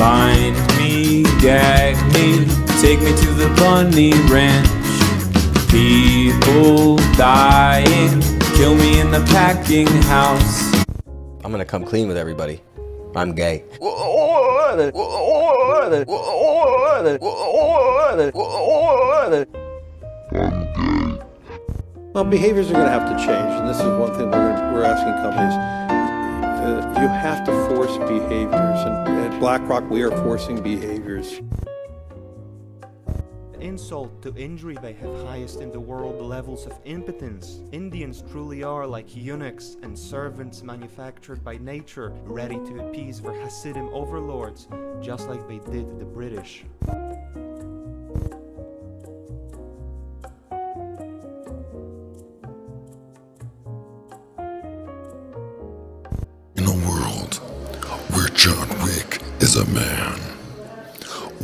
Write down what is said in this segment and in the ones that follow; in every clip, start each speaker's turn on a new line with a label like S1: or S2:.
S1: Bind me, gag me, take me to the bunny ranch. People dying, kill me in the packing house.
S2: I'm gonna come clean with everybody. I'm gay.
S3: Well, behaviors are going to have to change, and this is one thing we're asking companies. You have to force behaviors, and at BlackRock we are forcing behaviors.
S4: Insult to injury, they have highest in the world levels of impotence. Indians truly are like eunuchs and servants manufactured by nature, ready to appease their Hasidim overlords, just like they did the British.
S5: In a world where John Wick is a man,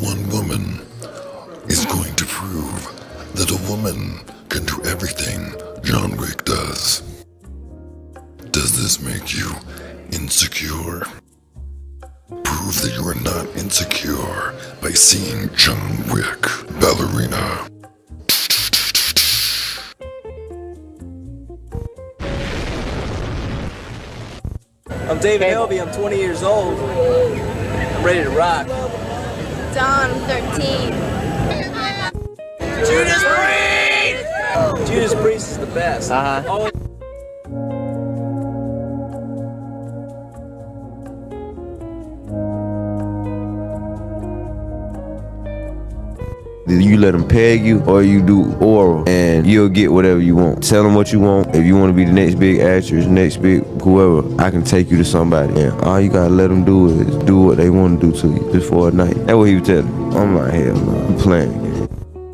S5: one woman is going to prove that a woman can do everything John Wick does. Does this make you insecure? Prove that you are not insecure by seeing John Wick, ballerina.
S2: I'm David Helby, I'm 20 years old. I'm ready to rock.
S6: Dawn, 13.
S2: Judas Priest! Judas Priest is the best. Always.
S7: Either you let them peg you or you do oral and you'll get whatever you want. Tell them what you want. If you want to be the next big actress, next big whoever, I can take you to somebody. And all you gotta let them do is do what they want to do to you just for a night. That's what he was telling me. I'm like, hell no, I'm playing again.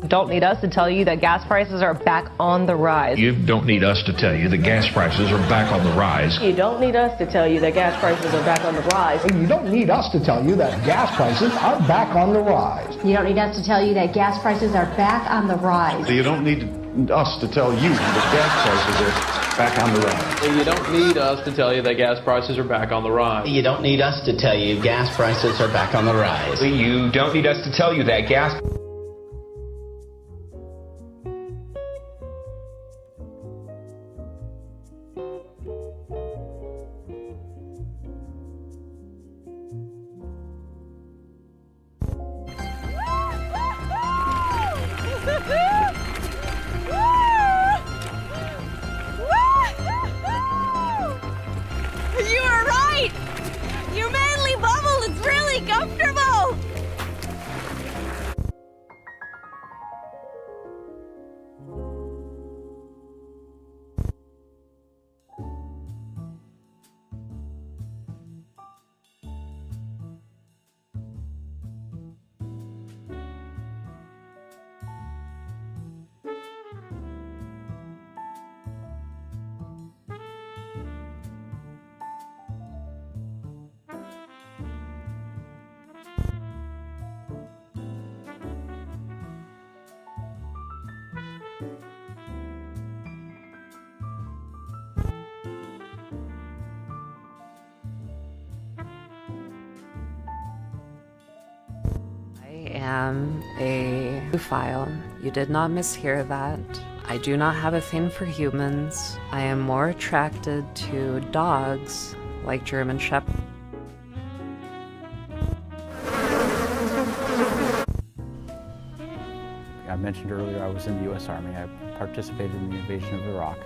S8: Don't need us to tell you that gas prices are back on the rise.
S9: You don't need us to tell you that gas prices are back on the rise.
S8: You don't need us to tell you that gas prices are back on the rise.
S10: You don't need us to tell you that gas prices are back on the rise.
S6: You don't need us to tell you that gas prices are back on the rise.
S9: You don't need us to tell you that gas prices are back on the rise.
S11: You don't need us to tell you that gas prices are back on the rise.
S12: You don't need us to tell you gas prices are back on the rise.
S9: You don't need us to tell you that gas...
S6: You were right! Your manly bubble is really comfortable!
S8: I am a zoophile. You did not mishear that. I do not have a thing for humans. I am more attracted to dogs, like German Shepherds.
S13: I mentioned earlier I was in the U.S. Army. I participated in the invasion of Iraq.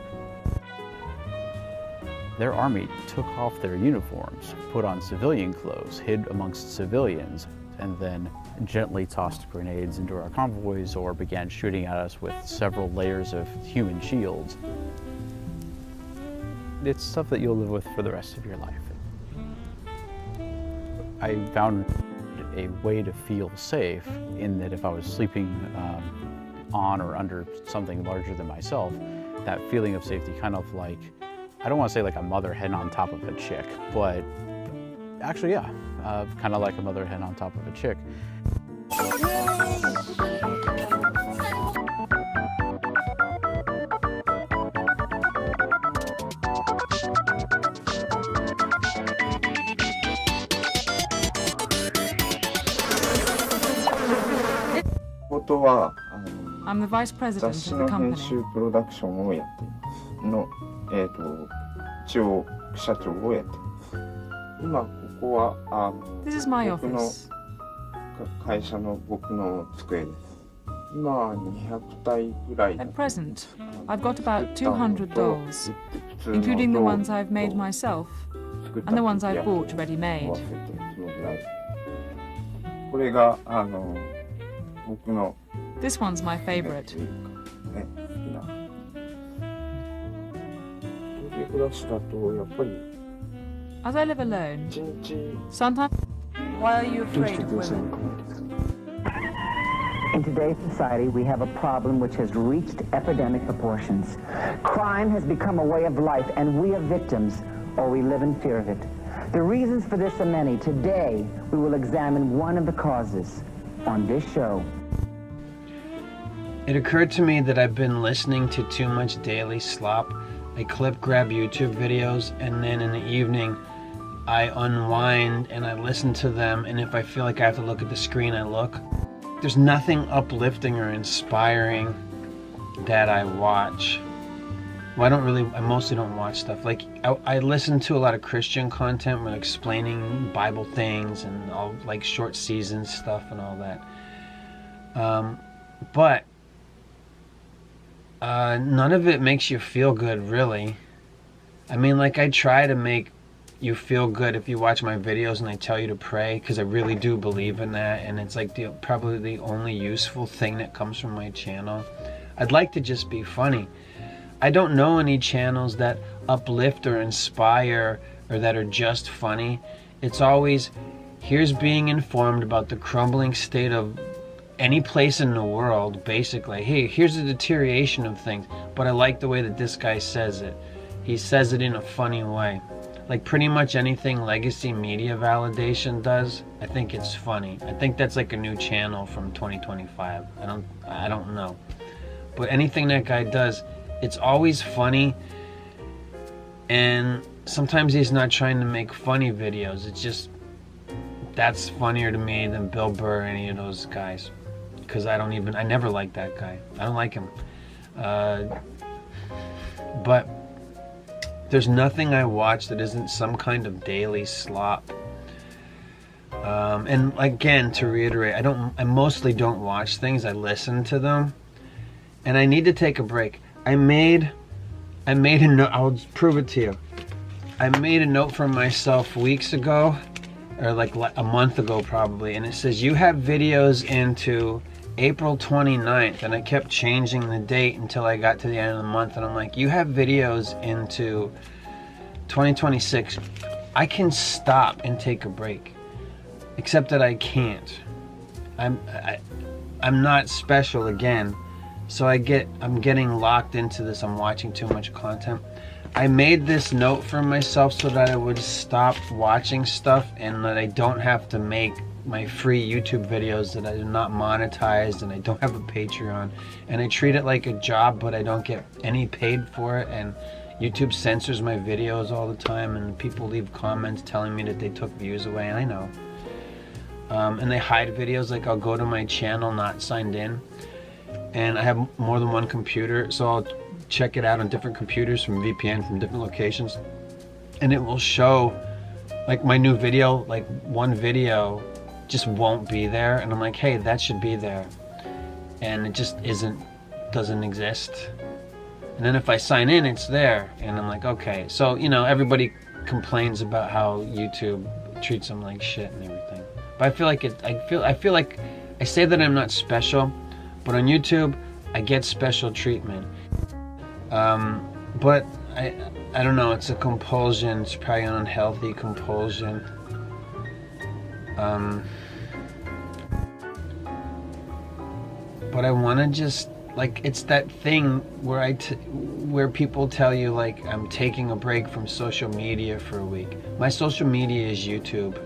S13: Their army took off their uniforms, put on civilian clothes, hid amongst civilians, and then gently tossed grenades into our convoys or began shooting at us with several layers of human shields. It's stuff that you'll live with for the rest of your life. I found a way to feel safe in that if I was sleeping on or under something larger than myself, that feeling of safety, kind of like, I don't want to say like a mother hen on top of a chick, but actually, yeah, kind of like a mother hen on top of a chick.
S14: 事は
S15: I'm the vice
S14: 雑
S15: president
S14: 誌
S15: of
S14: の
S15: the
S14: 編
S15: company.
S14: 集プロダクションをやっていますの一応社長をやっています今ここは
S15: This is my
S14: 僕の
S15: office.
S14: 会社の僕の机です今は200体ぐらい
S15: At present, I've got about 200 dolls, including the ones I've made myself and the ones I've bought ready-made.
S14: これが僕の
S15: This one's my favorite.
S14: ね好きな一人暮らしだとやっぱり
S15: As I live alone,
S14: 一日
S15: sometimes... Why are you afraid of women?
S16: In today's society, we have a problem which has reached epidemic proportions. Crime has become a way of life, and we are victims, or we live in fear of it. The reasons for this are many. Today, we will examine one of the causes on this show.
S17: It occurred to me that I've been listening to too much daily slop. I grab YouTube videos, and then in the evening, I unwind and I listen to them, and if I feel like I have to look at the screen, I look. There's nothing uplifting or inspiring that I watch. Well, I mostly don't watch stuff. Like, I listen to a lot of Christian content where explaining Bible things and all, like, short season stuff and all that. But none of it makes you feel good, really. I mean, like, I try to make you feel good if you watch my videos and I tell you to pray, because I really do believe in that, and it's like probably the only useful thing that comes from my channel. I'd like to just be funny. I don't know any channels that uplift or inspire or that are just funny. It's always, here's being informed about the crumbling state of any place in the world, basically. Hey, here's the deterioration of things, but I like the way that this guy says it. He says it in a funny way. Like pretty much anything Legacy Media Validation does, I think it's funny. I think that's like a new channel from 2025. I don't know. But anything that guy does, it's always funny. And sometimes he's not trying to make funny videos. It's just, that's funnier to me than Bill Burr or any of those guys. Because I never liked that guy. I don't like him. But there's nothing I watch that isn't some kind of daily slop. And again, to reiterate, I mostly don't watch things. I listen to them. And I need to take a break. I made a note. I'll prove it to you. I made a note for myself weeks ago, or like a month ago probably, and it says you have videos into April 29th, and I kept changing the date until I got to the end of the month, and I'm like, you have videos into 2026. I can stop and take a break, except that I can't. I'm not special again, so I'm getting locked into this. I'm watching too much content. I made this note for myself so that I would stop watching stuff and that I don't have to make my free YouTube videos that I do not monetize, and I don't have a Patreon, and I treat it like a job, but I don't get any paid for it, and YouTube censors my videos all the time, and people leave comments telling me that they took views away, and I know. And they hide videos. Like, I'll go to my channel not signed in, and I have more than one computer, so I'll check it out on different computers from VPN from different locations, and it will show like my new video, like one video just won't be there, and I'm like, hey, that should be there, and it just doesn't exist. And then if I sign in, it's there, and I'm like, okay. So, you know, everybody complains about how YouTube treats them like shit and everything, but I feel like I say that I'm not special, but on YouTube I get special treatment. But I don't know, it's a compulsion. It's probably an unhealthy compulsion. But I want to just, like, it's that thing where where people tell you, like, I'm taking a break from social media for a week. My social media is YouTube.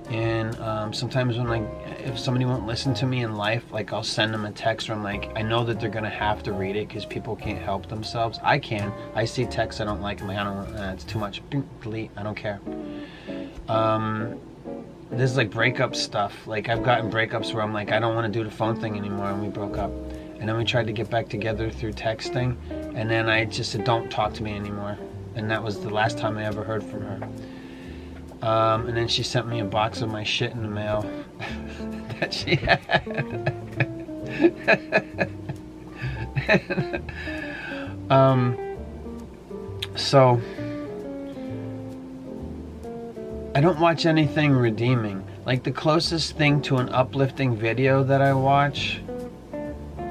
S17: And sometimes when if somebody won't listen to me in life, like, I'll send them a text where I'm like, I know that they're gonna have to read it because people can't help themselves. I can. I see texts I don't like. I'm like, I don't. It's too much. Delete. I don't care. This is like breakup stuff. Like I've gotten breakups where I'm like, I don't want to do the phone thing anymore, and we broke up. And then we tried to get back together through texting, and then I just said, don't talk to me anymore. And that was the last time I ever heard from her. And then she sent me a box of my shit in the mail that she had. So I don't watch anything redeeming. Like the closest thing to an uplifting video that I watch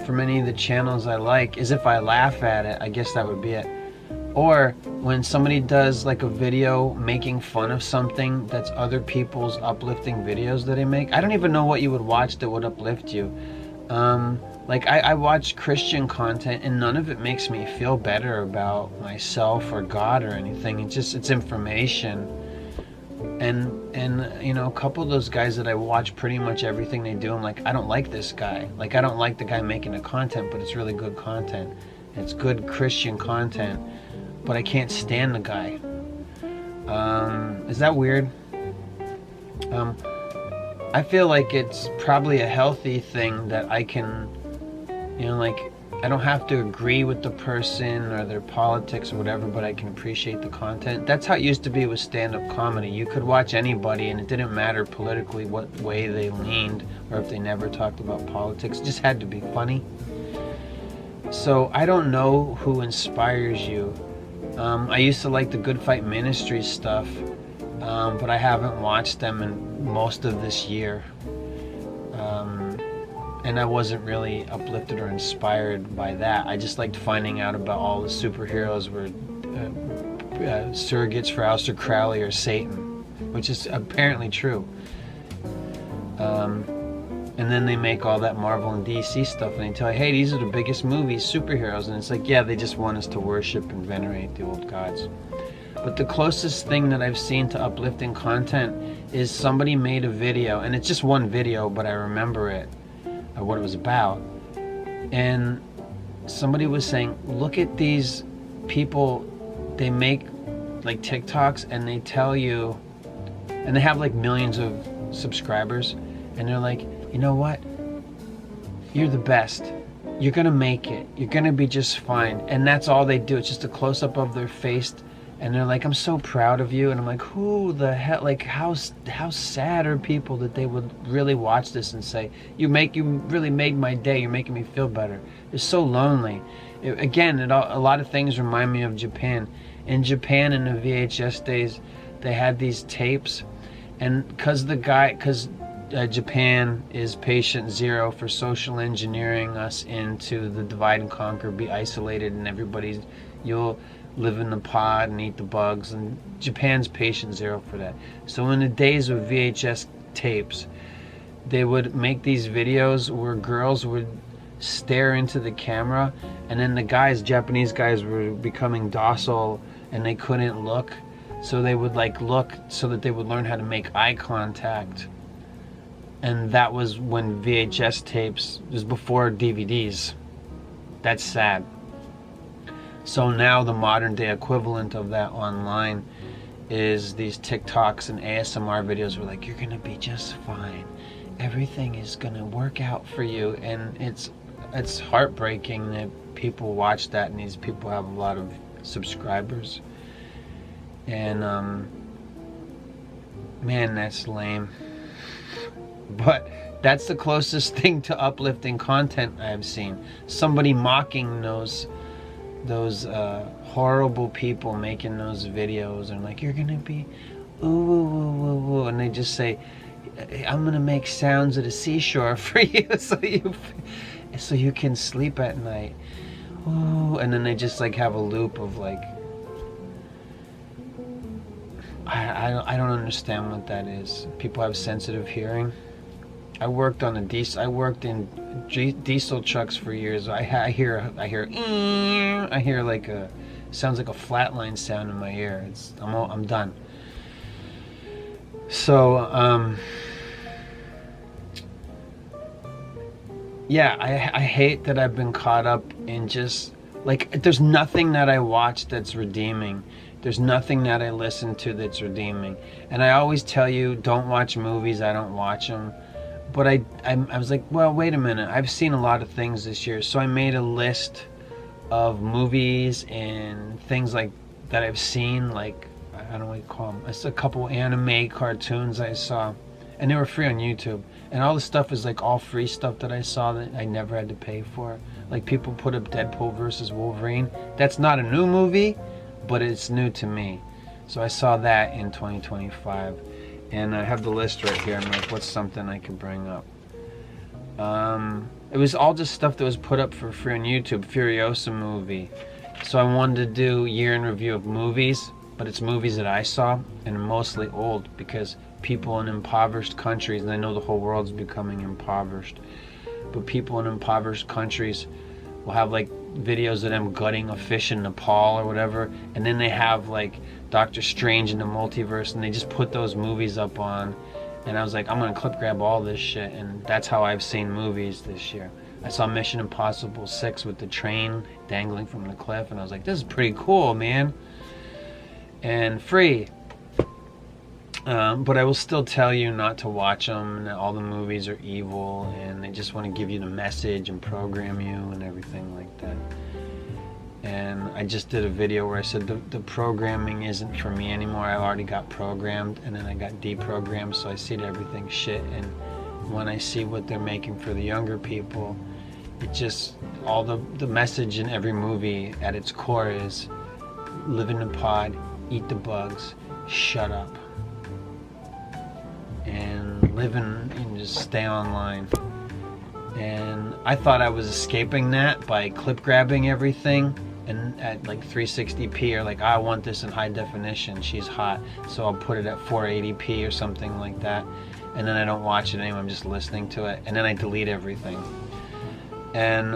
S17: from any of the channels I like is if I laugh at it. I guess that would be it. Or when somebody does like a video making fun of something that's other people's uplifting videos that they make. I don't even know what you would watch that would uplift you. Like I watch Christian content and none of it makes me feel better about myself or God or anything. It's information. And you know, a couple of those guys that I watch pretty much everything they do, I'm like, I don't like this guy. Like I don't like the guy making the content, but it's really good content. It's good Christian content, but I can't stand the guy. Is that weird? I feel like it's probably a healthy thing that I can, you know, like I don't have to agree with the person or their politics or whatever, but I can appreciate the content. That's how it used to be with stand-up comedy. You could watch anybody and it didn't matter politically what way they leaned or if they never talked about politics. It just had to be funny. So I don't know who inspires you. I used to like the Good Fight Ministries stuff, but I haven't watched them in most of this year. And I wasn't really uplifted or inspired by that. I just liked finding out about all the superheroes were surrogates for Aleister Crowley or Satan, which is apparently true. And then they make all that Marvel and DC stuff and they tell you, hey, these are the biggest movies, superheroes. And it's like, yeah, they just want us to worship and venerate the old gods. But the closest thing that I've seen to uplifting content is somebody made a video, and it's just one video, but I remember it, what it was about. And somebody was saying, look at these people, they make like TikToks and they tell you, and they have like millions of subscribers, and they're like, you know what? You're the best. You're gonna make it. You're gonna be just fine. And that's all they do. It's just a close-up of their face. And they're like, I'm so proud of you. And I'm like, who the hell, like how sad are people that they would really watch this and say, you really made my day. You're making me feel better. It's so lonely. A lot of things remind me of Japan. In Japan in the VHS days, they had these tapes. And because Japan is patient zero for social engineering us into the divide and conquer, be isolated, and you'll live in the pod and eat the bugs, and Japan's patient zero for that. So in the days of VHS tapes, they would make these videos where girls would stare into the camera, and then the Japanese guys were becoming docile and they couldn't look, so they would like look so that they would learn how to make eye contact. And that was when VHS tapes, it was before DVDs. That's sad. So now the modern day equivalent of that online is these TikToks and ASMR videos where like, you're gonna be just fine. Everything is gonna work out for you. And it's heartbreaking that people watch that and these people have a lot of subscribers. And man, that's lame. But that's the closest thing to uplifting content I've seen. Somebody mocking those horrible people making those videos and like, you're gonna be ooh, ooh, ooh, ooh, and they just say, I'm gonna make sounds at a seashore for you so you can sleep at night. Ooh, and then they just like have a loop of like, I don't understand what that is. People have sensitive hearing. I worked in diesel trucks for years. I hear like sounds like a flatline sound in my ear. I'm done. So yeah, I hate that I've been caught up in just like, there's nothing that I watch that's redeeming. There's nothing that I listen to that's redeeming. And I always tell you, don't watch movies. I don't watch them. But I was like, well, wait a minute. I've seen a lot of things this year. So I made a list of movies and things like that I've seen. Like, I don't know what you call them. It's a couple anime cartoons I saw. And they were free on YouTube. And all the stuff is like all free stuff that I saw that I never had to pay for. Like people put up Deadpool versus Wolverine. That's not a new movie, but it's new to me. So I saw that in 2025. And I have the list right here. I'm like, what's something I could bring up? It was all just stuff that was put up for free on YouTube. Furiosa movie. So I wanted to do year in review of movies, but it's movies that I saw, and mostly old, because people in impoverished countries, and I know the whole world's becoming impoverished, but people in impoverished countries will have like videos of them gutting a fish in Nepal or whatever, and then they have like Doctor Strange in the multiverse, and they just put those movies up on, and I was like, I'm gonna clip grab all this shit, and that's how I've seen movies this year. I saw Mission Impossible 6 with the train dangling from the cliff, and I was like, this is pretty cool, man, and free. But I will still tell you not to watch them, and all the movies are evil, and they just want to give you the message and program you and everything like that. And I just did a video where I said the programming isn't for me anymore. I already got programmed, and then I got deprogrammed, so I see that everything's shit. And when I see what they're making for the younger people, it just, all the message in every movie at its core is live in a pod, eat the bugs, shut up, and live in, and just stay online. And I thought I was escaping that by clip grabbing everything and at like 360p, or like, I want this in high definition, she's hot, so I'll put it at 480p or something like that, and then I don't watch it anymore, I'm just listening to it, and then I delete everything. And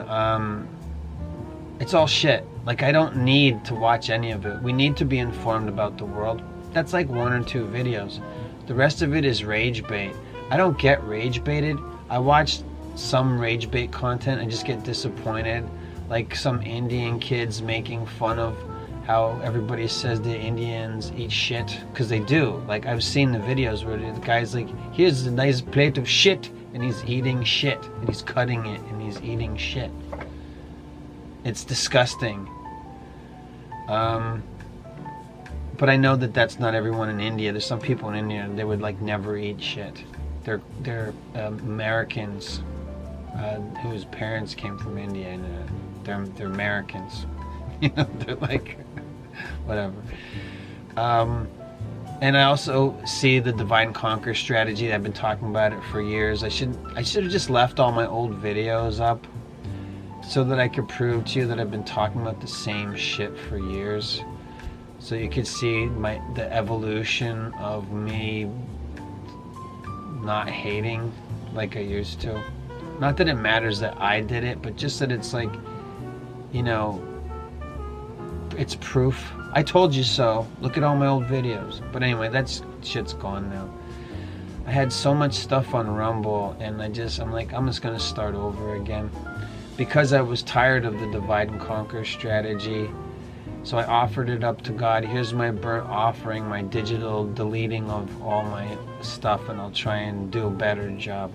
S17: it's all shit. Like, I don't need to watch any of it. We need to be informed about the world. That's like 1 or 2 videos. The rest of it is rage bait. I don't get rage baited. I watch some rage bait content and just get disappointed. Like some Indian kids making fun of how everybody says the Indians eat shit, because they do. Like, I've seen the videos where the guy's like, here's a nice plate of shit, and he's eating shit, and he's cutting it, and he's eating shit. It's disgusting. But I know that that's not everyone in India. There's some people in India, they would like never eat shit. They're Americans whose parents came from India, and they're Americans. You know, they're like, whatever. And I also see the divide and conquer strategy. I've been talking about it for years. I should have just left all my old videos up so that I could prove to you that I've been talking about the same shit for years. So you could see the evolution of me not hating like I used to. Not that it matters that I did it, but just that it's like, you know, it's proof. I told you so. Look at all my old videos. But anyway, that shit's gone now. I had so much stuff on Rumble, and I'm like, I'm just gonna start over again. Because I was tired of the divide and conquer strategy, so I offered it up to God. Here's my burnt offering, my digital deleting of all my stuff, and I'll try and do a better job.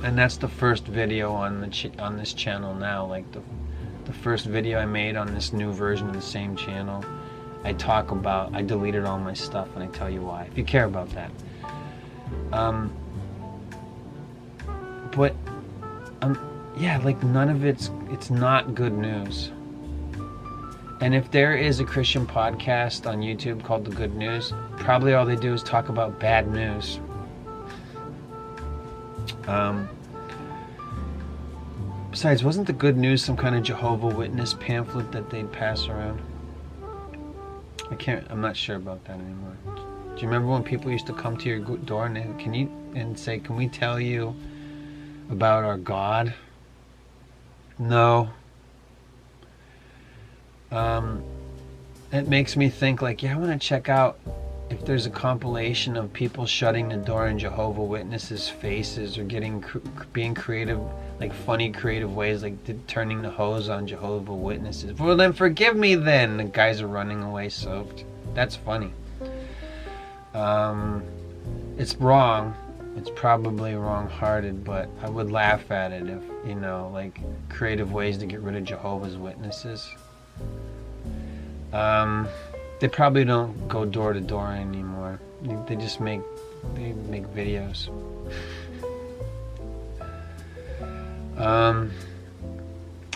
S17: And that's the first video on this channel now. Like the first video I made on this new version of the same channel, I deleted all my stuff, and I tell you why, if you care about that. But yeah, like none of it's not good news. And if there is a Christian podcast on YouTube called The Good News, probably all they do is talk about bad news. Besides, wasn't The Good News some kind of Jehovah's Witness pamphlet that they'd pass around? I'm not sure about that anymore. Do you remember when people used to come to your door and say, can we tell you about our God? No. It makes me think like, yeah, I want to check out if there's a compilation of people shutting the door in Jehovah's Witnesses' faces or being creative, like funny creative ways, like turning the hose on Jehovah's Witnesses, well then forgive me then. The guys are running away soaked. That's funny. It's wrong. It's probably wrong-hearted, but I would laugh at it if, you know, like creative ways to get rid of Jehovah's Witnesses. They probably don't go door to door anymore. They just make videos.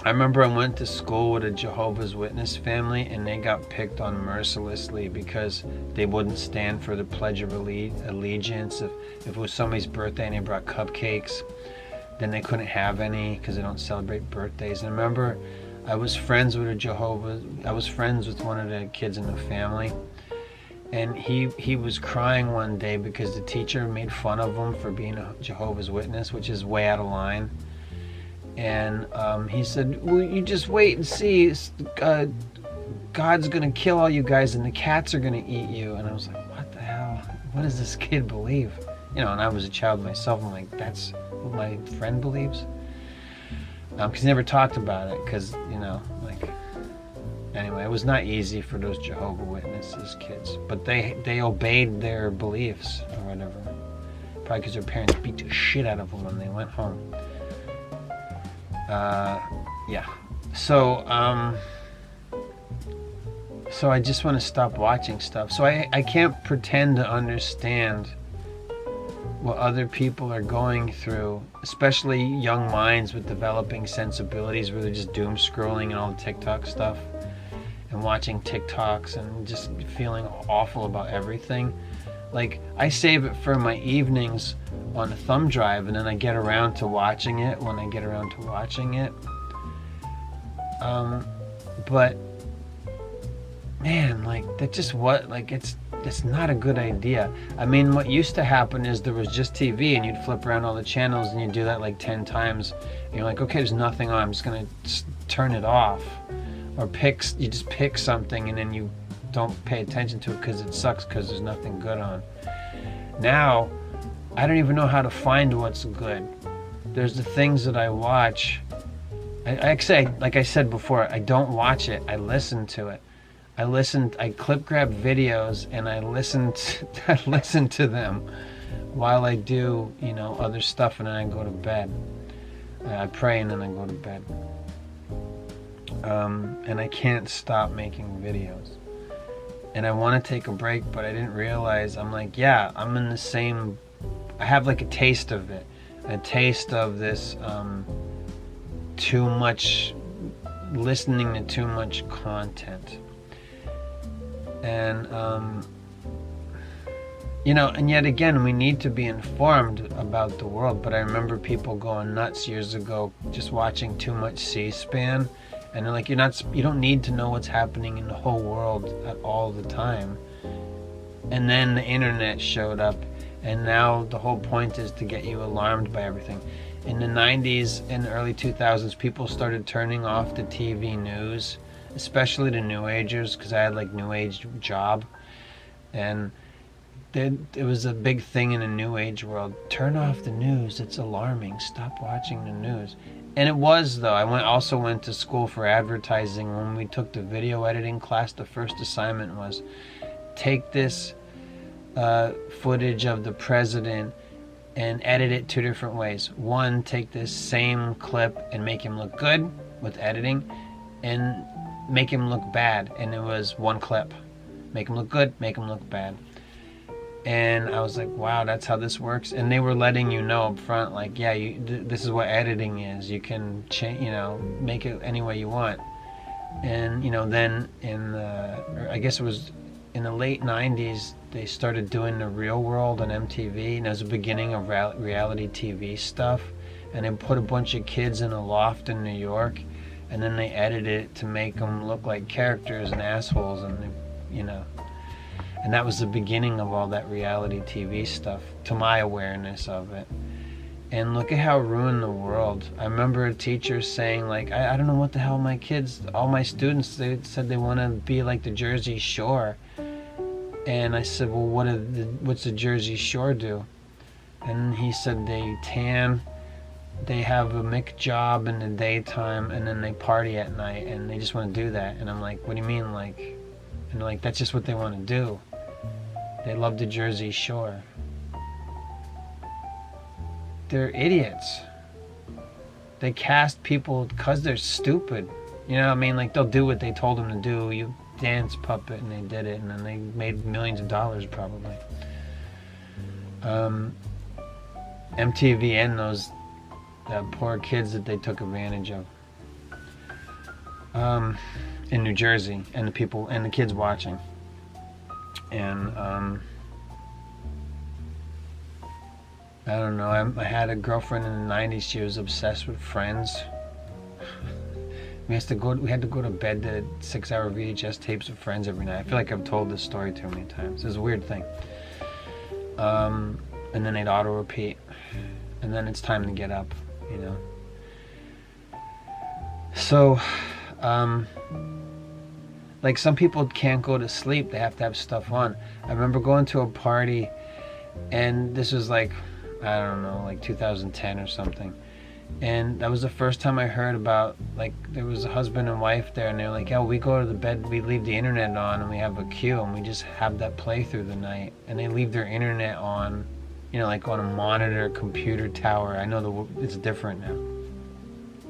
S17: I remember I went to school with a Jehovah's Witness family, and they got picked on mercilessly because they wouldn't stand for the Pledge of Allegiance. If it was somebody's birthday and they brought cupcakes, then they couldn't have any because they don't celebrate birthdays. And I remember I was friends with one of the kids in the family, and he was crying one day because the teacher made fun of him for being a Jehovah's Witness, which is way out of line. And he said, well, you just wait and see. God's going to kill all you guys and the cats are going to eat you. And I was like, what the hell? What does this kid believe? You know, and I was a child myself. I'm like, that's what my friend believes? Because he never talked about it because, you know, like... Anyway, it was not easy for those Jehovah's Witnesses kids. But they obeyed their beliefs or whatever. Probably because their parents beat the shit out of them when they went home. Yeah. So I just want to stop watching stuff. So I can't pretend to understand what other people are going through, especially young minds with developing sensibilities where they're just doom scrolling and all the TikTok stuff and watching TikToks and just feeling awful about everything. Like, I save it for my evenings on a thumb drive, and then I get around to watching it when I get around to watching it. But man, like, it's not a good idea. I mean, what used to happen is there was just TV, and you'd flip around all the channels, and you'd do that like 10 times. And you're like, okay, there's nothing on. I'm just gonna turn it off, or you just pick something, and then you don't pay attention to it because it sucks because there's nothing good on. Now, I don't even know how to find what's good. There's the things that I watch. Like I said before, I don't watch it. I listen to it. I clip grab videos and I listen to them while I do, you know, other stuff, and then I go to bed. I pray and then I go to bed. And I can't stop making videos. And I want to take a break, but I didn't realize, I'm like, yeah, I'm in the same, I have like a taste of it. A taste of this too much, listening to too much content. And, you know, and yet again, we need to be informed about the world. But I remember people going nuts years ago just watching too much C-SPAN. And they're like, you don't need to know what's happening in the whole world at all the time. And then the internet showed up, and now the whole point is to get you alarmed by everything. In the 90s and early 2000s, people started turning off the TV news, especially the New Agers, because I had like New Age job. And it was a big thing in the New Age world. Turn off the news, it's alarming, stop watching the news. And it was, though. I also went to school for advertising. When we took the video editing class, the first assignment was take this footage of the president and edit it 2 different ways. One, take this same clip and make him look good with editing, and make him look bad. And it was one clip. Make him look good, make him look bad. And I was like, wow, that's how this works. And they were letting you know up front, like, yeah, this is what editing is. You can change, you know, make it any way you want. And, you know, then I guess it was in the late 90s, they started doing The Real World on MTV. And it was the beginning of reality TV stuff. And they put a bunch of kids in a loft in New York. And then they edited it to make them look like characters and assholes. And, you know. And that was the beginning of all that reality TV stuff, to my awareness of it. And look at how it ruined the world. I remember a teacher saying, like, I don't know what the hell all my students, they said they want to be like the Jersey Shore. And I said, well, what's the Jersey Shore do? And he said they tan, they have a mick job in the daytime, and then they party at night, and they just want to do that. And I'm like, what do you mean? Like, and they're like, that's just what they want to do. They love the Jersey Shore. They're idiots. They cast people because they're stupid. You know what I mean? Like, they'll do what they told them to do. You dance puppet, and they did it, and then they made millions of dollars probably. MTV and those poor kids that they took advantage of in New Jersey, and the people and the kids watching. And I don't know, I had a girlfriend in the 90s. She was obsessed with Friends. We had to go to bed to 6-hour VHS tapes of Friends every night. I feel like I've told this story too many times. It was a weird thing. And then they'd auto repeat, and then it's time to get up, you know. So, like, some people can't go to sleep. They have to have stuff on. I remember going to a party, and this was like, I don't know, like 2010 or something. And that was the first time I heard about, like, there was a husband and wife there, and they're like, oh, we go to the bed, we leave the internet on, and we have a queue, and we just have that play through the night. And they leave their internet on, you know, like on a monitor, computer tower. I know it's different now,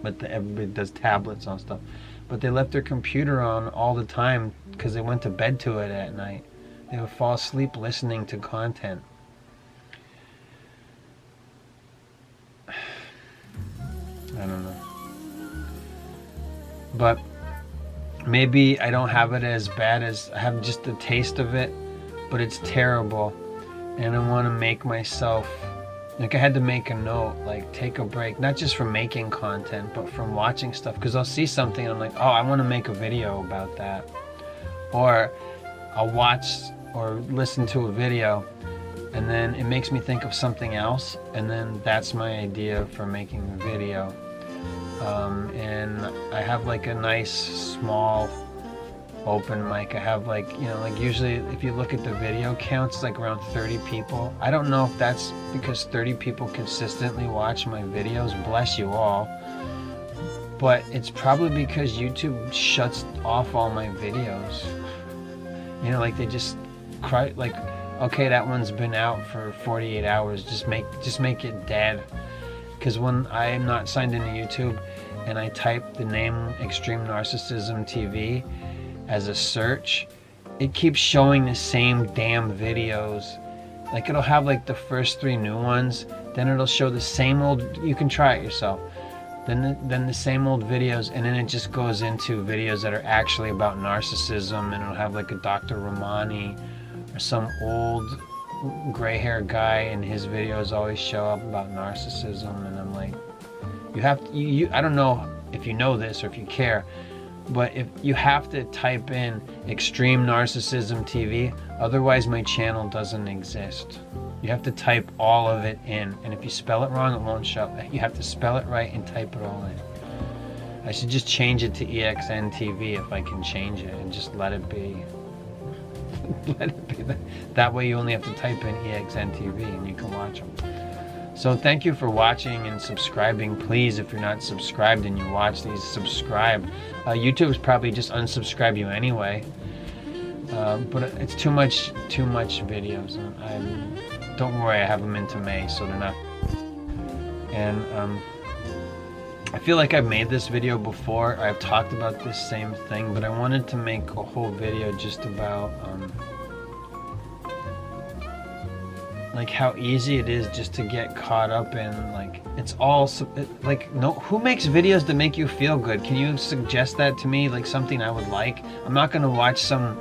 S17: but everybody does tablets on stuff. But they left their computer on all the time because they went to bed to it at night. They would fall asleep listening to content. I don't know. But maybe I don't have it as bad as, I have just a taste of it, but it's terrible. And I want to make myself, like, I had to make a note, like, take a break, not just from making content, but from watching stuff. Because I'll see something and I'm like, oh, I want to make a video about that. Or I'll watch or listen to a video, and then it makes me think of something else, and then that's my idea for making the video. And I have like a nice small open mic. I have, like, you know, like, usually if you look at the video counts, it's like around 30 people. I don't know if that's because 30 people consistently watch my videos, bless you all, but it's probably because YouTube shuts off all my videos. You know, like, they just cry, like, okay, that one's been out for 48 hours, just make it dead. Because when I am not signed into YouTube and I type the name Extreme Narcissism TV as a search, it keeps showing the same damn videos. Like, it'll have like the first 3 new ones, then it'll show the same old, you can try it yourself, then the same old videos, and then it just goes into videos that are actually about narcissism, and it'll have like a Dr. Romani or some old gray-haired guy, and his videos always show up about narcissism. And I'm like, you have to, I don't know if you know this or if you care, but if you have to type in Extreme Narcissism TV, otherwise my channel doesn't exist. You have to type all of it in, and if you spell it wrong, it won't show. You have to spell it right and type it all in. I should just change it to EXN TV if I can change it, and just let it be. Let it be. That way you only have to type in EXN TV and you can watch them. So thank you for watching and subscribing. Please, if you're not subscribed and you watch these, subscribe. YouTube's probably just unsubscribe you anyway. But it's too much videos. Don't worry, I have them into May, so they're not. And I feel like I've made this video before. I've talked about this same thing, but I wanted to make a whole video just about like how easy it is just to get caught up in, like, it's all like, no, who makes videos that make you feel good? Can you suggest that to me, like something I would like? I'm not gonna watch some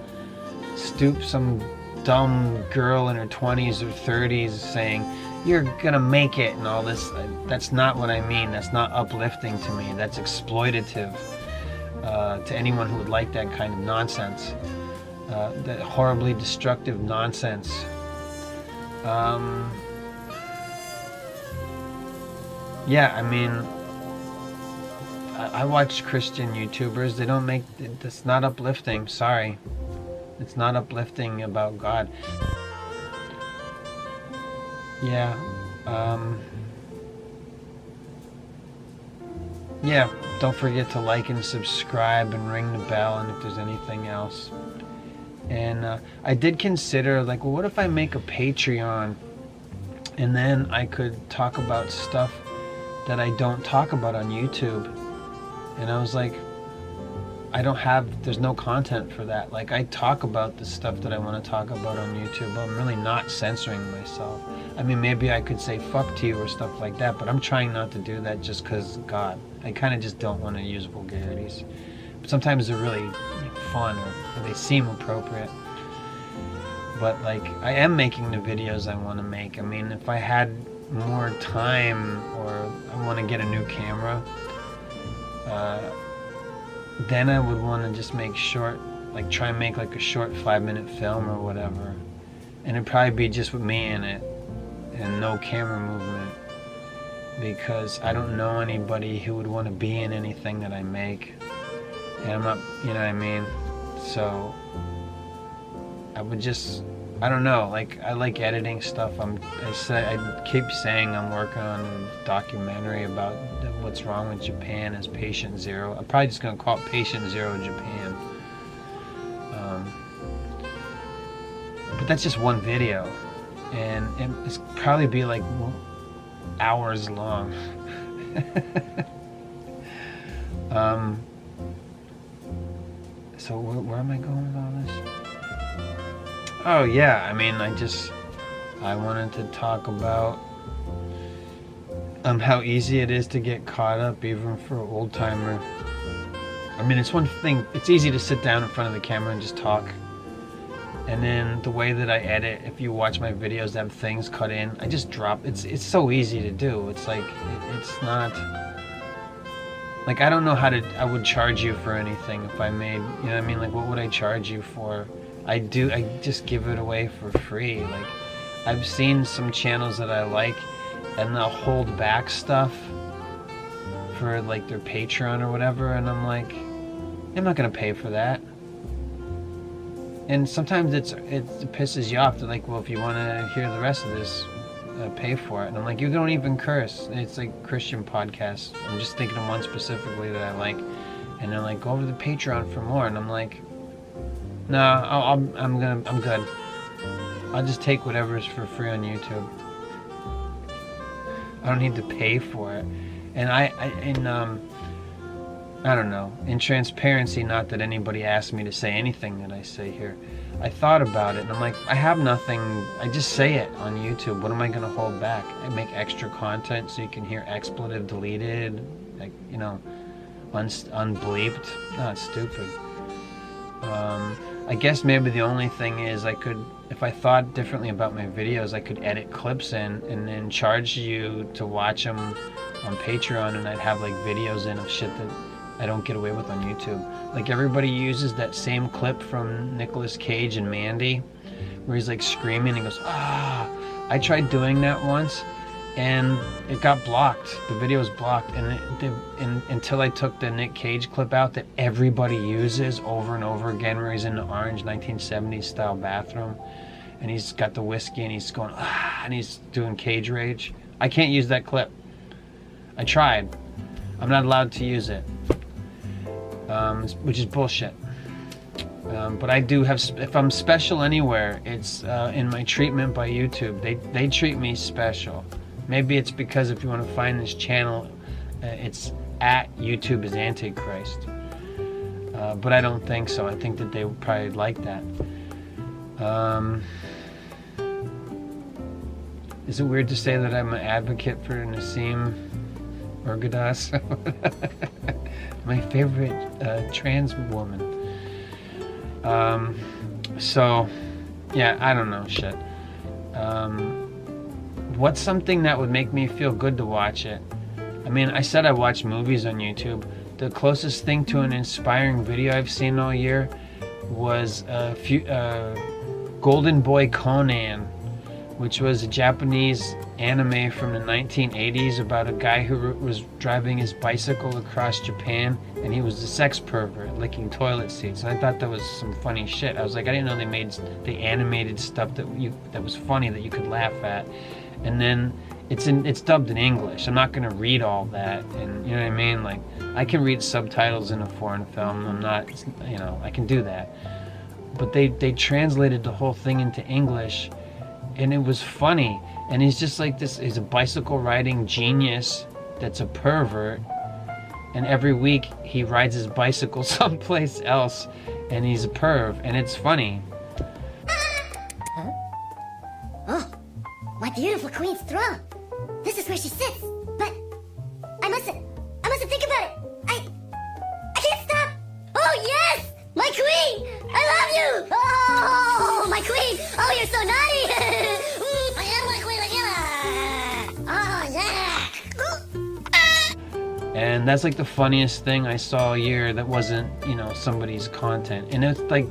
S17: dumb girl in her 20s or 30s saying you're gonna make it and all this. That's not what I mean. That's not uplifting to me. That's exploitative to anyone who would like that kind of nonsense, that horribly destructive nonsense. Yeah, I mean, I watch Christian YouTubers. They don't make, that's not uplifting. Sorry. It's not uplifting about God. Yeah. Yeah, don't forget to like and subscribe and ring the bell, and if there's anything else. And I did consider, like, well, what if I make a Patreon and then I could talk about stuff that I don't talk about on YouTube? And I was like, there's no content for that. Like, I talk about the stuff that I want to talk about on YouTube, but I'm really not censoring myself. I mean, maybe I could say fuck to you or stuff like that, but I'm trying not to do that just because God. I kind of just don't want to use vulgarities. But sometimes they're really fun, or they seem appropriate. But, like, I am making the videos I want to make. I mean, if I had more time, or I want to get a new camera, then I would want to just make short, like, try and make like a short 5-minute film or whatever. And it'd probably be just with me in it and no camera movement, because I don't know anybody who would want to be in anything that I make. And I'm not, you know what I mean? So I would just, I don't know, like, I like editing stuff. I keep saying I'm working on a documentary about what's wrong with Japan as Patient Zero. I'm probably just going to call it Patient Zero Japan. But that's just one video. And it's probably be like hours long. So where am I going with all this? Oh yeah, I mean, I wanted to talk about how easy it is to get caught up, even for an old timer. I mean, it's one thing, it's easy to sit down in front of the camera and just talk. And then the way that I edit, if you watch my videos that have things cut in, I just drop. It's so easy to do. It's like, it's not, like, I don't know how I would charge you for anything if I made, you know what I mean? Like, what would I charge you for? I just give it away for free. Like, I've seen some channels that I like, and they'll hold back stuff for, like, their Patreon or whatever, and I'm like, I'm not gonna pay for that. And sometimes it pisses you off. They're like, well, if you want to hear the rest of this, pay for it. And I'm like, you don't even curse. It's like Christian podcasts. I'm just thinking of one specifically that I like. And they're like, go over to the Patreon for more. And I'm like, no, I'm good. I'll just take whatever's for free on YouTube. I don't need to pay for it. And I don't know, in transparency, not that anybody asked me to say anything that I say here, I thought about it, and I'm like, I have nothing, I just say it on YouTube. What am I going to hold back? I make extra content so you can hear expletive deleted, like, you know, unbleeped. No, it's stupid. I guess maybe the only thing is I could, if I thought differently about my videos, I could edit clips in and then charge you to watch them on Patreon, and I'd have, like, videos in of shit that I don't get away with on YouTube. Like, everybody uses that same clip from Nicolas Cage and Mandy, where he's like screaming and goes, ah. I tried doing that once, and it got blocked. The video was blocked, and until I took the Nick Cage clip out that everybody uses over and over again, where he's in the orange 1970s style bathroom, and he's got the whiskey and he's going, ah, and he's doing cage rage. I can't use that clip. I tried. I'm not allowed to use it. Which is bullshit. But I do have, if I'm special anywhere, it's in my treatment by YouTube. They treat me special. Maybe it's because if you want to find this channel, it's at YouTube is Antichrist. But I don't think so. I think that they would probably like that. Is it weird to say that I'm an advocate for Nassim Urgadas? My favorite trans woman. So, yeah, I don't know shit. What's something that would make me feel good to watch it? I mean, I said I watch movies on YouTube. The closest thing to an inspiring video I've seen all year was Golden Boy Conan, which was a Japanese anime from the 1980s about a guy who was driving his bicycle across Japan, and he was a sex pervert licking toilet seats. And I thought that was some funny shit. I was like, I didn't know they made the animated stuff that was funny that you could laugh at. And then it's dubbed in English. I'm not gonna read all that, and you know what I mean? Like, I can read subtitles in a foreign film. I'm not, you know, I can do that. But they translated the whole thing into English, and it was funny. And he's just like this, he's a bicycle riding genius that's a pervert, and every week he rides his bicycle someplace else and he's a perv, and it's funny.
S18: Huh? Oh, my beautiful queen's throne. This is where she sits, but I mustn't think about it. I can't stop. Oh yes, my queen, I love you. Oh, my queen, oh, you're so naughty. I am my queen, oh yeah.
S17: And that's like the funniest thing I saw all year that wasn't, you know, somebody's content. And it's like,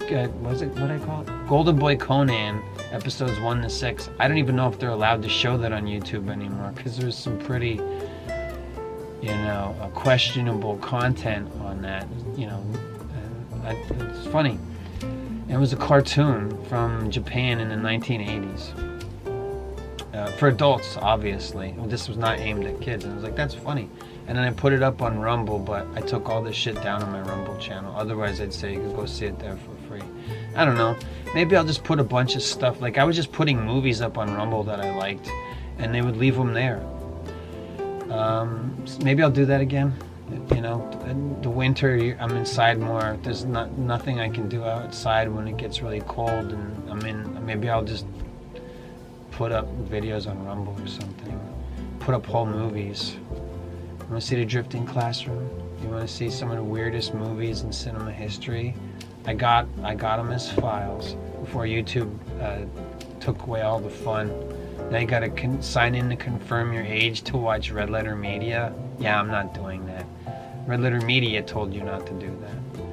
S17: what I call it? Golden Boy Conan, episodes 1 to 6. I don't even know if they're allowed to show that on YouTube anymore, because there's some pretty, you know, questionable content on that. You know, it's funny. It was a cartoon from Japan in the 1980s. For adults, obviously. This was not aimed at kids. And I was like, that's funny. And then I put it up on Rumble, but I took all this shit down on my Rumble channel. Otherwise, I'd say you could go see it there for free. I don't know. Maybe I'll just put a bunch of stuff. Like, I was just putting movies up on Rumble that I liked, and they would leave them there. Maybe I'll do that again. You know, in the winter, I'm inside more. There's nothing I can do outside when it gets really cold, and maybe I'll just put up videos on Rumble or something. Put up whole movies. You want to see The Drifting Classroom? You want to see some of the weirdest movies in cinema history? I got them as files before YouTube took away all the fun. Now you gotta sign in to confirm your age to watch Red Letter Media. Yeah, I'm not doing that. Red Letter Media told you not to do that.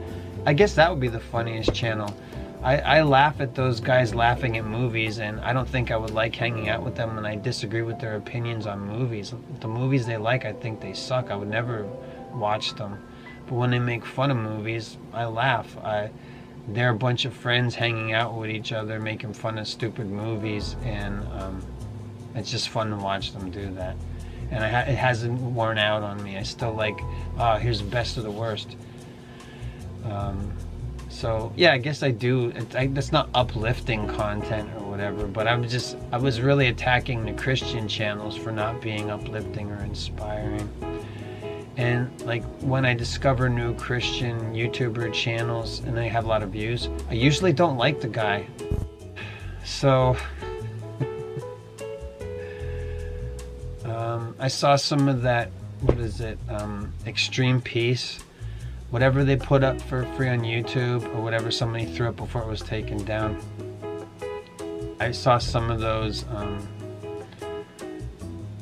S17: I guess that would be the funniest channel. I laugh at those guys laughing at movies, and I don't think I would like hanging out with them when I disagree with their opinions on movies. The movies they like, I think they suck. I would never watch them. But when they make fun of movies, I laugh. They're a bunch of friends hanging out with each other, making fun of stupid movies, and it's just fun to watch them do that. And it hasn't worn out on me. I still like, here's the best of the worst. So yeah, I guess I do. That's not uplifting content or whatever, but I was really attacking the Christian channels for not being uplifting or inspiring. And like when I discover new Christian YouTuber channels and they have a lot of views, I usually don't like the guy. So I saw some of that, what is it, Extreme Peace. Whatever they put up for free on YouTube, or whatever somebody threw up before it was taken down. I saw some of those,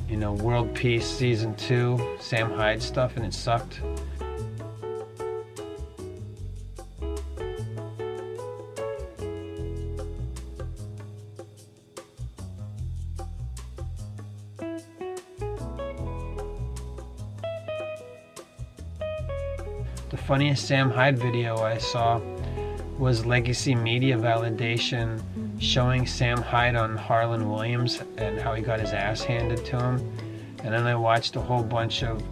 S17: you know, World Peace Season 2, Sam Hyde stuff, and it sucked. The funniest Sam Hyde video I saw was Legacy Media Validation showing Sam Hyde on Harlan Williams and how he got his ass handed to him. And then I watched a whole bunch of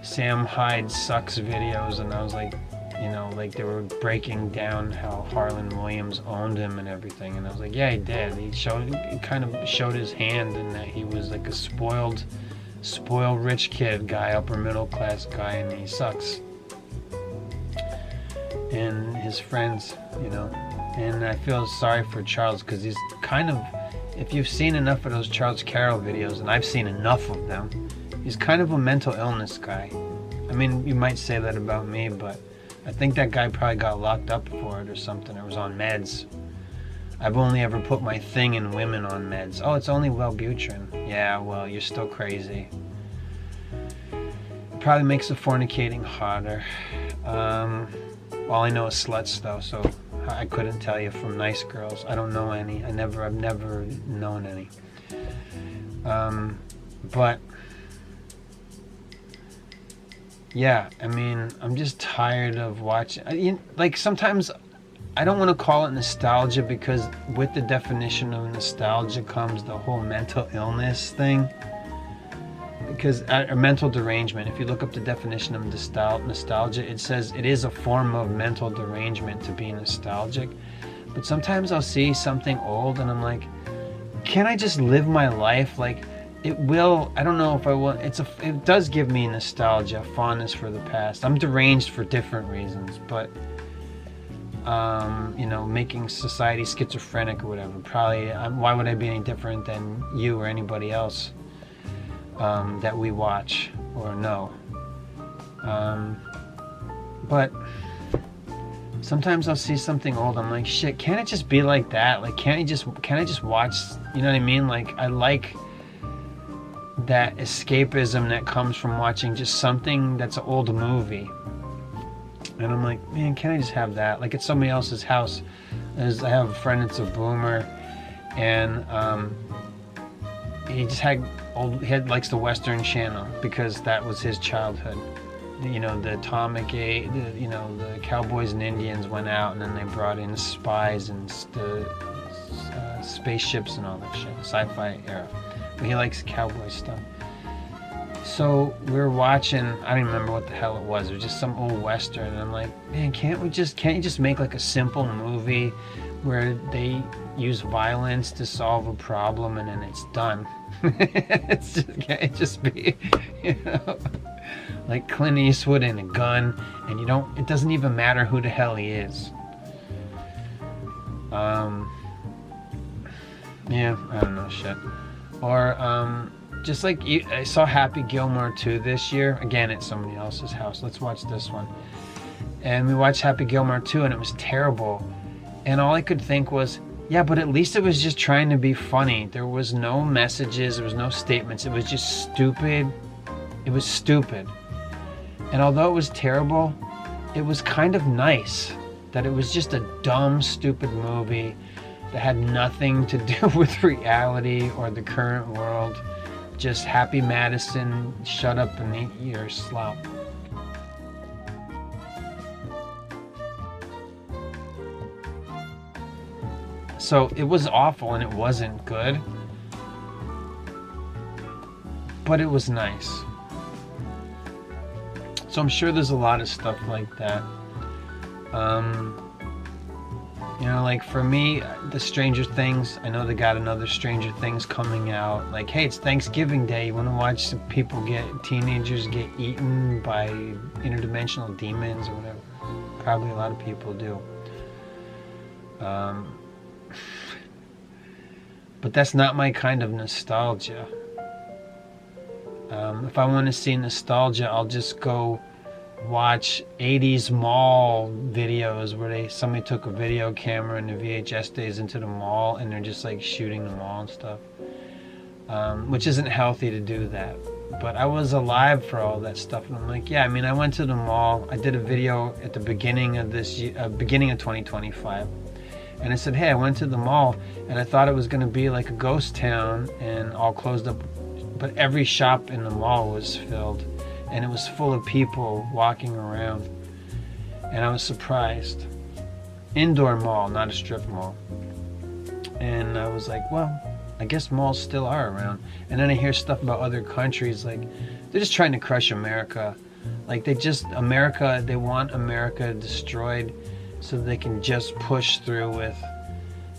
S17: Sam Hyde sucks videos, and I was like, you know, like they were breaking down how Harlan Williams owned him and everything. And I was like, yeah, he did. He kind of showed his hand in that he was like a spoiled rich kid guy, upper middle class guy, and he sucks. And his friends, you know. And I feel sorry for Charles, because he's kind of, if you've seen enough of those Charles Carroll videos, and I've seen enough of them, he's kind of a mental illness guy. I mean, you might say that about me, but I think that guy probably got locked up for it or something, or was on meds. I've only ever put my thing in women on meds. Oh, it's only Wellbutrin. Yeah, well, you're still crazy. It probably makes the fornicating hotter. All I know is sluts, though, so I couldn't tell you from nice girls. I don't know any. I've never known any. But yeah, I mean, I'm just tired of watching. Like sometimes I don't want to call it nostalgia, because with the definition of nostalgia comes the whole mental illness thing. Because a mental derangement, if you look up the definition of nostalgia, it says it is a form of mental derangement to be nostalgic. But sometimes I'll see something old and I'm like, can't I just live my life? Like, it will, I don't know if I will, it does give me nostalgia, fondness for the past. I'm deranged for different reasons, but you know, making society schizophrenic or whatever, probably, why would I be any different than you or anybody else that we watch or know? But sometimes I'll see something old, I'm like, shit, can't it just be like that? Like, can't I just watch, you know what I mean? Like, I like that escapism that comes from watching just something that's an old movie. And I'm like, man, can't I just have that? Like, at somebody else's house. I have a friend that's a boomer, and he likes the Western Channel because that was his childhood. You know, the atomic age, you know, the cowboys and Indians went out, and then they brought in spies and the spaceships and all that shit, sci-fi era. But he likes cowboy stuff. So we were watching, I don't remember what the hell it was. It was just some old Western, and I'm like, man, can't you just make like a simple movie where they use violence to solve a problem and then it's done? Can't it just be, you know, like Clint Eastwood and a gun, and it doesn't even matter who the hell he is. Yeah, I don't know, shit. Or just like I saw Happy Gilmore 2 this year, again at somebody else's house. Let's watch this one. And we watched Happy Gilmore 2 and it was terrible. And all I could think was, yeah, but at least it was just trying to be funny. There was no messages, there was no statements. It was just stupid. It was stupid. And although it was terrible, it was kind of nice that it was just a dumb, stupid movie that had nothing to do with reality or the current world. Just Happy Madison, shut up and eat your slop. So it was awful and it wasn't good, but it was nice. So I'm sure there's a lot of stuff like that. You know, like for me, the Stranger Things, I know they got another Stranger Things coming out. Like, hey, it's Thanksgiving Day. You want to watch some teenagers get eaten by interdimensional demons or whatever? Probably a lot of people do. But that's not my kind of nostalgia. If I want to see nostalgia, I'll just go watch 80s mall videos where somebody took a video camera and the VHS days into the mall and they're just like shooting the mall and stuff, which isn't healthy to do that. But I was alive for all that stuff, and I'm like, yeah, I mean, I went to the mall. I did a video at the beginning of this beginning of 2025, and I said, hey, I went to the mall and I thought it was going to be like a ghost town and all closed up, but every shop in the mall was filled. And it was full of people walking around. And I was surprised. Indoor mall, not a strip mall. And I was like, well, I guess malls still are around. And then I hear stuff about other countries, like, they're just trying to crush America. Like, they want America destroyed so they can just push through with,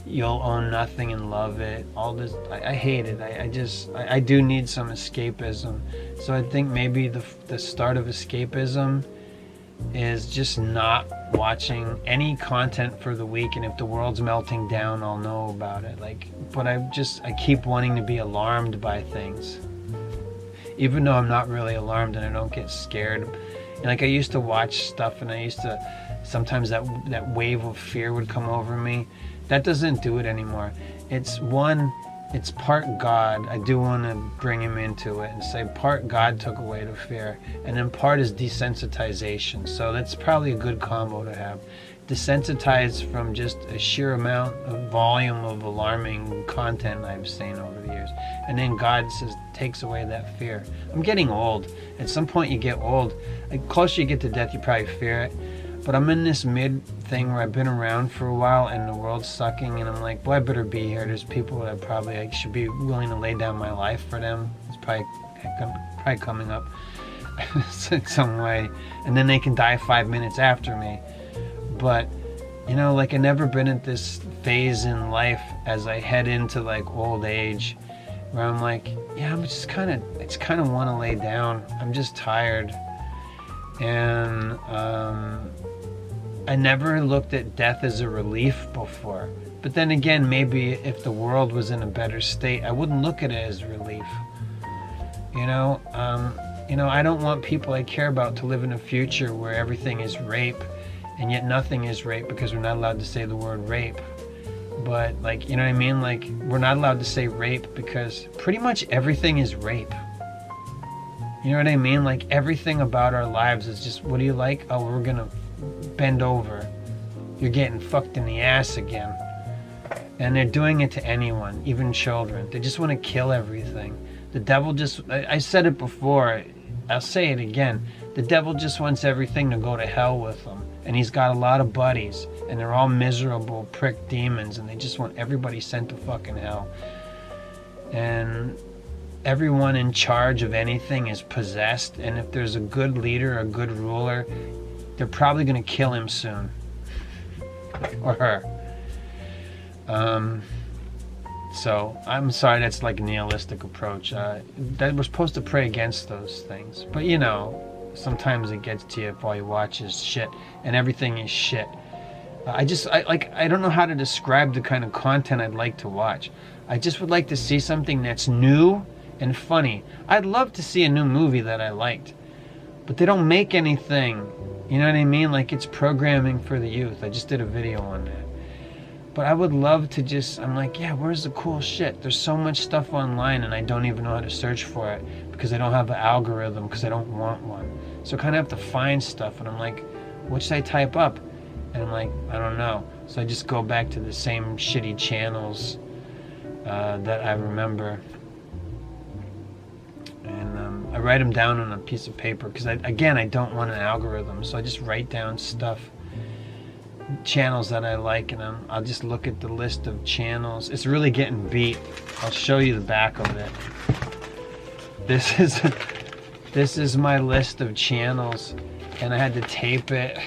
S17: you'll own nothing and love it. All this, I hate it. I do need some escapism. So I think maybe the start of escapism is just not watching any content for the week, and if the world's melting down, I'll know about it. But I keep wanting to be alarmed by things, even though I'm not really alarmed and I don't get scared. And like, I used to watch stuff, and sometimes that wave of fear would come over me. That doesn't do it anymore. It's part God. I do want to bring him into it and say part God took away the fear, and then part is desensitization. So that's probably a good combo to have. desensitized from just a sheer amount of volume of alarming content I've seen over the years. And then God takes away that fear. I'm getting old. At some point you get old. The closer you get to death, you probably fear it. But I'm in this mid thing where I've been around for a while and the world's sucking, and I'm like, well, I better be here. There's people that I should be willing to lay down my life for them. It's probably coming up in some way. And then they can die 5 minutes after me. But, you know, like, I've never been at this phase in life as I head into like old age where I'm like, yeah, I just kind of want to lay down. I'm just tired. And I never looked at death as a relief before. But then again, maybe if the world was in a better state, I wouldn't look at it as relief. You know, I don't want people I care about to live in a future where everything is rape, and yet nothing is rape because we're not allowed to say the word rape. But, like, you know what I mean? Like, we're not allowed to say rape because pretty much everything is rape. You know what I mean? Like, everything about our lives is just, what do you like? Oh, we're gonna bend over. You're getting fucked in the ass again. And they're doing it to anyone, even children. They just want to kill everything. The devil just, I said it before, I'll say it again. The devil just wants everything to go to hell with him. And he's got a lot of buddies, and they're all miserable prick demons, and they just want everybody sent to fucking hell. And everyone in charge of anything is possessed, and if there's a good leader, a good ruler, they're probably going to kill him soon. Or her. So, I'm sorry, that's like a nihilistic approach. That we're supposed to pray against those things. But, you know, sometimes it gets to you if all you watch is shit, and everything is shit. I don't know how to describe the kind of content I'd like to watch. I just would like to see something that's new and funny. I'd love to see a new movie that I liked, but they don't make anything. You know what I mean? Like, it's programming for the youth. I just did a video on that. But I would love to just, I'm like, yeah, where's the cool shit? There's so much stuff online and I don't even know how to search for it because I don't have an algorithm, because I don't want one. So I kind of have to find stuff, and I'm like, what should I type up? And I'm like, I don't know. So I just go back to the same shitty channels that I remember. And I write them down on a piece of paper because, I don't want an algorithm. So I just write down stuff, channels that I like, and I'll just look at the list of channels. It's really getting beat. I'll show you the back of it. This is my list of channels, and I had to tape it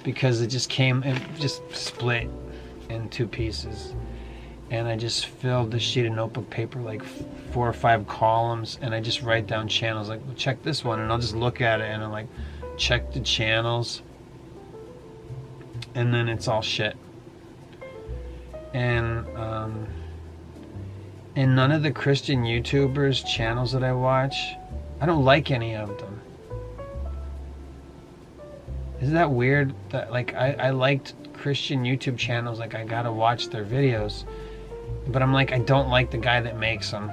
S17: because it just split in two pieces. And I just filled the sheet of notebook paper like 4 or 5 columns, and I just write down channels, like, well, check this one, and I'll just look at it and I'm like, check the channels, and then it's all shit. And none of the Christian YouTubers channels that I watch, I don't like any of them. Isn't that weird? That, like, I liked Christian YouTube channels, like, I gotta watch their videos, but I'm like, I don't like the guy that makes them.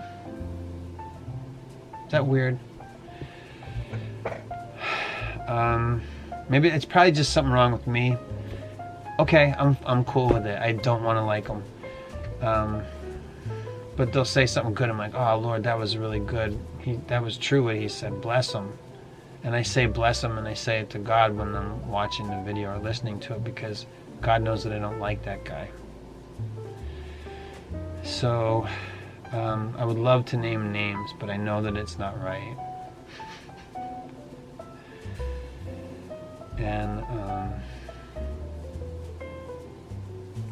S17: Is that weird? Maybe it's probably just something wrong with me. Okay, I'm cool with it. I don't want to like them. But they'll say something good. I'm like, oh Lord, that was really good. That was true what he said. Bless him. And I say bless him, and I say it to God when I'm watching the video or listening to it, because God knows that I don't like that guy. So I would love to name names, but I know that it's not right. And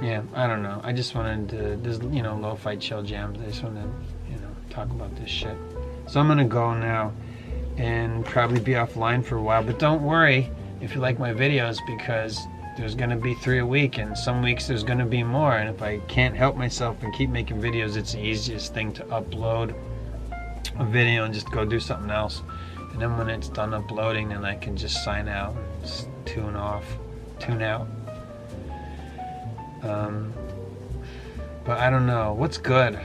S17: yeah, I don't know. I just wanted to, this, you know, lo-fi chill jams. I just want to, you know, talk about this shit. So I'm gonna go now and probably be offline for a while. But don't worry if you like my videos, because there's gonna be 3 a week, and some weeks there's gonna be more. And if I can't help myself and keep making videos, it's the easiest thing to upload a video and just go do something else. And then when it's done uploading, then I can just sign out and just tune out. But I don't know. What's good?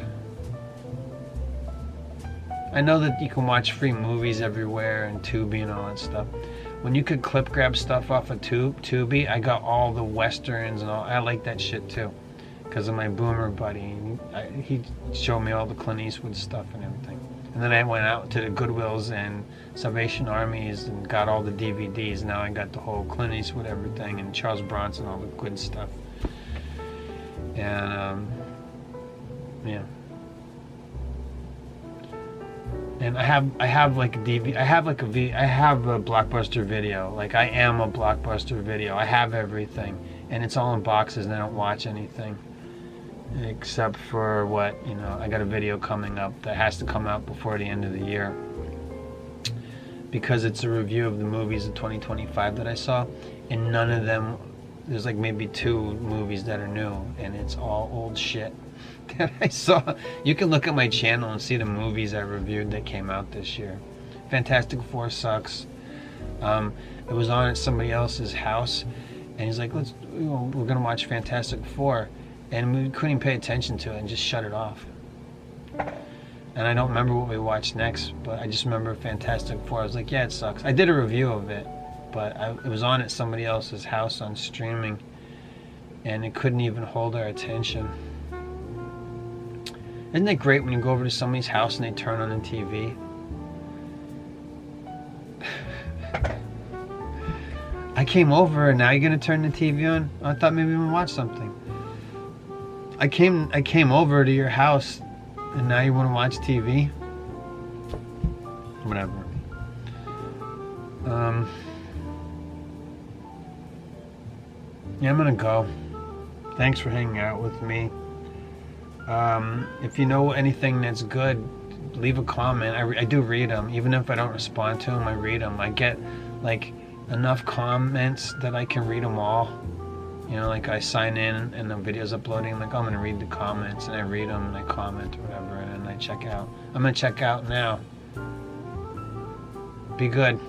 S17: I know that you can watch free movies everywhere and Tubi and all that stuff. when you could clip grab stuff off of Tubi, I got all the westerns and all. I like that shit too, because of my boomer buddy. He showed me all the Clint Eastwood stuff and everything. And then I went out to the Goodwills and Salvation Armies and got all the DVDs. Now I got the whole Clint Eastwood everything and Charles Bronson, all the good stuff. And yeah. And I have like a DVD. I have a Blockbuster Video. Like, I am a Blockbuster Video. I have everything, and it's all in boxes, and I don't watch anything except for what, you know, I got a video coming up that has to come out before the end of the year, because it's a review of the movies of 2025 that I saw, and none of them, there's like maybe 2 movies that are new, and it's all old shit that I saw. You can look at my channel and see the movies I reviewed that came out this year. Fantastic Four sucks. It was on at somebody else's house, and he's like, we're gonna watch Fantastic Four, and we couldn't even pay attention to it and just shut it off. And I don't remember what we watched next, but I just remember Fantastic Four. I was like, yeah, it sucks. I did a review of it, but it was on at somebody else's house on streaming, and it couldn't even hold our attention. Isn't it great when you go over to somebody's house and they turn on the TV? I came over and now you're gonna turn the TV on? I thought maybe we would watch something. I came over to your house and now you want to watch TV? Whatever. Yeah, I'm gonna go. Thanks for hanging out with me. If you know anything that's good, leave a comment. I do read them. Even if I don't respond to them, I read them. I get like enough comments that I can read them all. You know, like I sign in and the video's uploading, I'm like, oh, I'm gonna read the comments, and I read them and I comment or whatever, and then I check out. I'm gonna check out now. Be good.